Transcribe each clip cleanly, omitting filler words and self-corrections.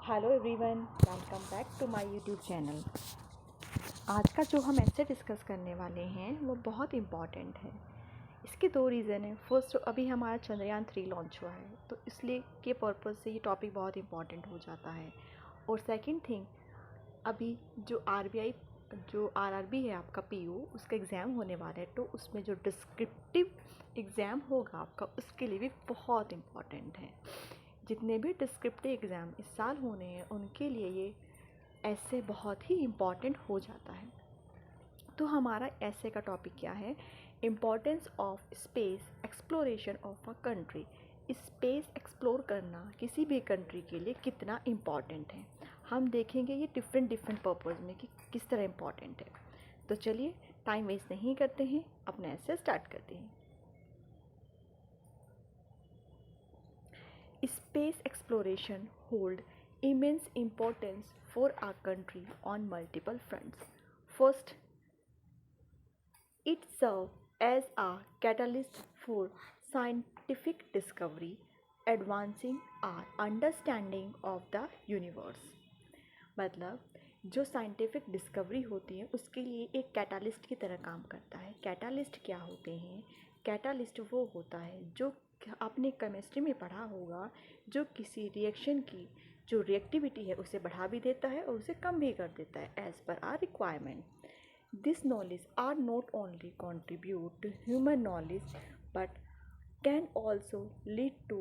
Hello everyone, welcome back to my YouTube channel. आज का जो हम ऐसे डिस्कस करने वाले हैं वो बहुत इम्पॉर्टेंट है। इसके दो रीज़न हैं। फर्स्ट, अभी हमारा चंद्रयान 3 लॉन्च हुआ है तो इसलिए के पर्पज़ से ये टॉपिक बहुत इम्पॉर्टेंट हो जाता है। और सेकंड थिंग, अभी जो आरआरबी है आपका पीओ, उसका एग्ज़ाम होने वाला है तो उसमें जो डिस्क्रिप्टिव एग्ज़ाम होगा आपका, उसके लिए भी बहुत इम्पॉर्टेंट है। जितने भी डिस्क्रिप्टिव एग्ज़ाम इस साल होने हैं उनके लिए ये ऐसे बहुत ही इम्पॉर्टेंट हो जाता है। तो हमारा ऐसे का टॉपिक क्या है? Importance of space exploration of a country. Space explore करना किसी भी कंट्री के लिए कितना इम्पॉर्टेंट है, हम देखेंगे ये डिफरेंट डिफरेंट पर्पज़ में कि किस तरह इम्पॉर्टेंट है। तो चलिए टाइम वेस्ट नहीं करते हैं, अपने ऐसे स्टार्ट करते हैं। Space exploration hold immense importance for our country on multiple fronts. First, it serves as a catalyst for scientific discovery, advancing our understanding of the universe. मतलब जो साइंटिफिक डिस्कवरी होती है उसके लिए एक कैटालिस्ट की तरह काम करता है। कैटालिस्ट क्या होते हैं? कैटालिस्ट वो होता है जो आपने केमिस्ट्री में पढ़ा होगा, जो किसी रिएक्शन की जो रिएक्टिविटी है उसे बढ़ा भी देता है और उसे कम भी कर देता है as per our requirement. This knowledge are not only contribute to human knowledge but can also lead to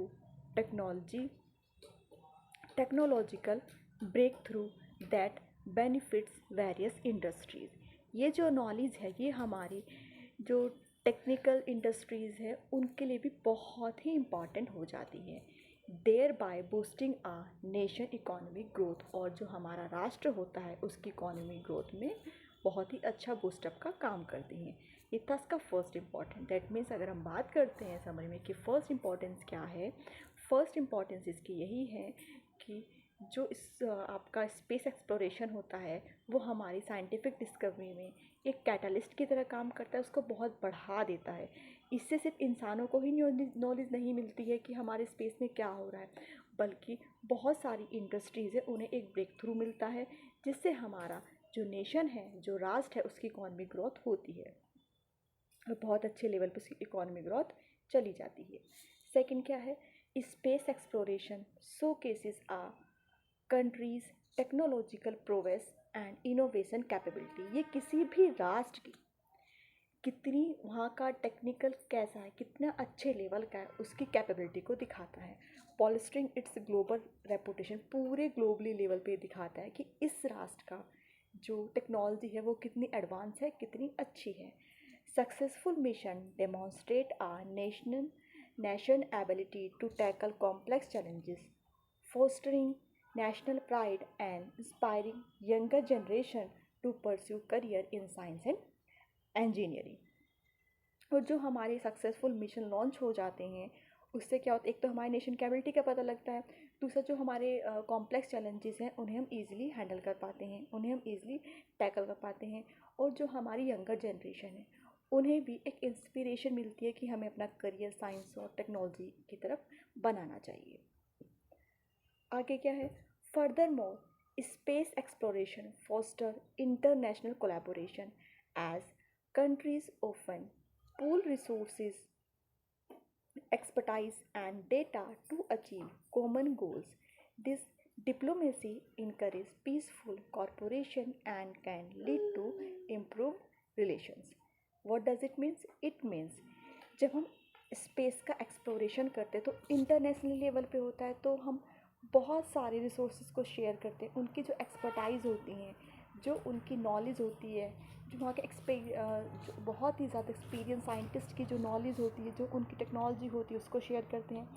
technological breakthrough that benefits various industries। ये जो नॉलेज है ये हमारी जो टेक्निकल इंडस्ट्रीज़ है उनके लिए भी बहुत ही इम्पॉर्टेंट हो जाती है। Thereby boosting a nation economic growth, और जो हमारा राष्ट्र होता है उसकी इकोनॉमिक ग्रोथ में बहुत ही अच्छा बूस्टअप का काम करती हैं। ये था इसका फर्स्ट इम्पॉर्टेंट। दैट मीन्स अगर हम बात करते हैं समझ में कि फ़र्स्ट इम्पॉर्टेंस क्या है, फर्स्ट इम्पॉर्टेंस इसकी यही है कि जो आपका स्पेस एक्सप्लोरेशन होता है वो हमारी साइंटिफिक डिस्कवरी में एक कैटलिस्ट की तरह काम करता है, उसको बहुत बढ़ा देता है। इससे सिर्फ इंसानों को ही नॉलेज नहीं मिलती है कि हमारे स्पेस में क्या हो रहा है, बल्कि बहुत सारी इंडस्ट्रीज़ है उन्हें एक ब्रेक थ्रू मिलता है, जिससे हमारा जो नेशन है, जो राष्ट्र है, उसकी इकॉनमिक ग्रोथ होती है और बहुत अच्छे लेवल पर उसकी इकॉनमिक ग्रोथ चली जाती है। सेकंड क्या है? Space exploration showcases a country's technological progress and innovation capability. ये किसी भी राष्ट्र की कितनी वहाँ का टेक्निकल कैसा है, कितना अच्छे लेवल का है, उसकी कैपेबिलिटी को दिखाता है। पॉलिस्टरिंग इट्स ग्लोबल रेपुटेशन, पूरे ग्लोबली लेवल पे दिखाता है कि इस राष्ट्र का जो टेक्नोलॉजी है वो कितनी एडवांस है, कितनी अच्छी है। Successful mission demonstrate a nation ability to tackle complex challenges, fostering national pride and inspiring younger generation to pursue career in science and engineering। और जो हमारे सक्सेसफुल मिशन लॉन्च हो जाते हैं उससे क्या होता है? एक तो हमारे नेशन कैपेबिलिटी का पता लगता है, दूसरा जो हमारे कॉम्प्लेक्स चैलेंजेस हैं उन्हें हम ईज़िली हैंडल कर पाते हैं, उन्हें हम ईज़िली टैकल कर पाते हैं। और जो हमारी यंगर जनरेशन है उन्हें भी एक इंस्पिरेशन मिलती है कि हमें अपना करियर साइंस और टेक्नोलॉजी की तरफ बनाना चाहिए। आगे क्या है? Furthermore space exploration foster international collaboration as countries often pool resources expertise and data to achieve common goals. This diplomacy encourages peaceful cooperation and can lead to improved relations. What does it means? It means जब हम space का exploration करते हैं तो international level पे होता है, तो हम बहुत सारे रिसोर्सेज को शेयर करते हैं। उनकी जो एक्सपर्टाइज होती हैं, जो उनकी नॉलेज होती है, जो वहाँ के जो बहुत ही ज़्यादा एक्सपीरियंस साइंटिस्ट की जो नॉलेज होती है, जो उनकी टेक्नोलॉजी होती है, उसको शेयर करते हैं।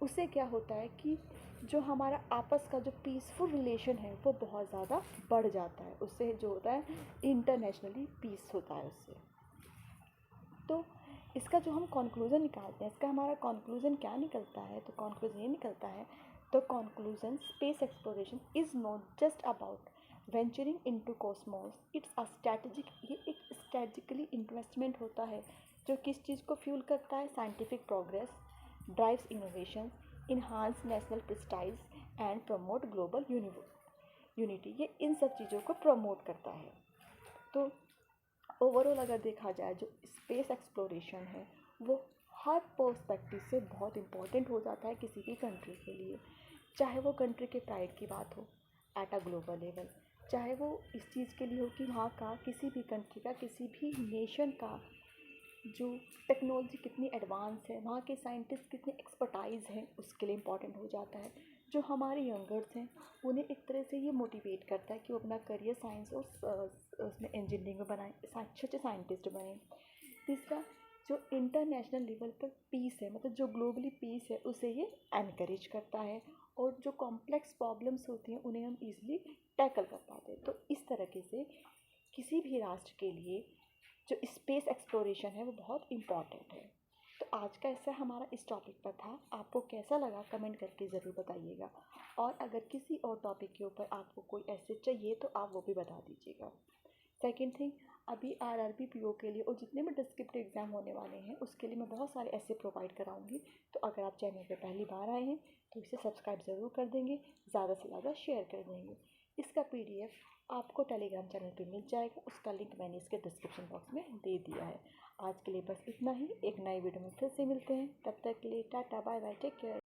उससे क्या होता है कि जो हमारा आपस का जो पीसफुल रिलेशन है वो बहुत ज़्यादा बढ़ जाता है। उससे जो होता है इंटरनेशनली पीस होता है उससे। तो इसका जो हम कंक्लूज़न निकालते हैं, इसका हमारा कंक्लूज़न क्या निकलता है? तो कंक्लूज़न ये निकलता है, तो conclusion space exploration is not just about venturing into Cosmos, it's a strategic, ये एक स्ट्रैटेजिकली इन्वेस्टमेंट होता है जो किस चीज़ को फ्यूल करता है? Scientific progress, drives innovation, enhance national prestige, and promote global unity. ये इन सब चीज़ों को प्रमोट करता है। तो ओवरऑल अगर देखा जाए जो स्पेस एक्सप्लोरेशन है वो हर पर्सपेक्टिव से बहुत इम्पोर्टेंट हो जाता है किसी भी कंट्री के लिए, चाहे वो कंट्री के प्राइड की बात हो एट अ ग्लोबल लेवल, चाहे वो इस चीज़ के लिए हो कि वहाँ का किसी भी कंट्री का किसी भी नेशन का जो टेक्नोलॉजी कितनी एडवांस है, वहाँ के साइंटिस्ट कितने एक्सपर्टाइज हैं, उसके लिए इम्पॉर्टेंट हो जाता है। जो हमारे यंगर्स हैं उन्हें एक तरह से ये मोटिवेट करता है कि वो अपना करियर साइंस और उसमें इंजीनियरिंग में बनाएं, अच्छे अच्छे साइंटिस्ट बने। तीसरा, जो इंटरनेशनल लेवल पर पीस है, मतलब जो ग्लोबली पीस है, उसे ये एनकरेज करता है और जो कॉम्प्लेक्स प्रॉब्लम्स होती हैं उन्हें हम ईजिली टैकल कर पाते हैं। तो इस तरीके से किसी भी राष्ट्र के लिए जो स्पेस एक्सप्लोरेशन है वो बहुत इम्पॉर्टेंट है। तो आज का ऐसा हमारा इस टॉपिक पर था। आपको कैसा लगा कमेंट करके ज़रूर बताइएगा, और अगर किसी और टॉपिक के ऊपर आपको कोई ऐसे चाहिए तो आप वो भी बता दीजिएगा। सेकंड थिंग, अभी आरआरबी पीओ के लिए और जितने भी डिस्क्रिप्टिव एग्ज़ाम होने वाले हैं उसके लिए मैं बहुत सारे ऐसे प्रोवाइड कराऊंगी। तो अगर आप चैनल पे पहली बार आए हैं तो इसे सब्सक्राइब ज़रूर कर देंगे, ज़्यादा से ज़्यादा शेयर कर देंगे। इसका पीडीएफ आपको टेलीग्राम चैनल पे मिल जाएगा, उसका लिंक मैंने इसके डिस्क्रिप्शन बॉक्स में दे दिया है। आज के लिए बस इतना ही, एक नई वीडियो में फिर से मिलते हैं, तब तक के लिए tata bye bye, take care.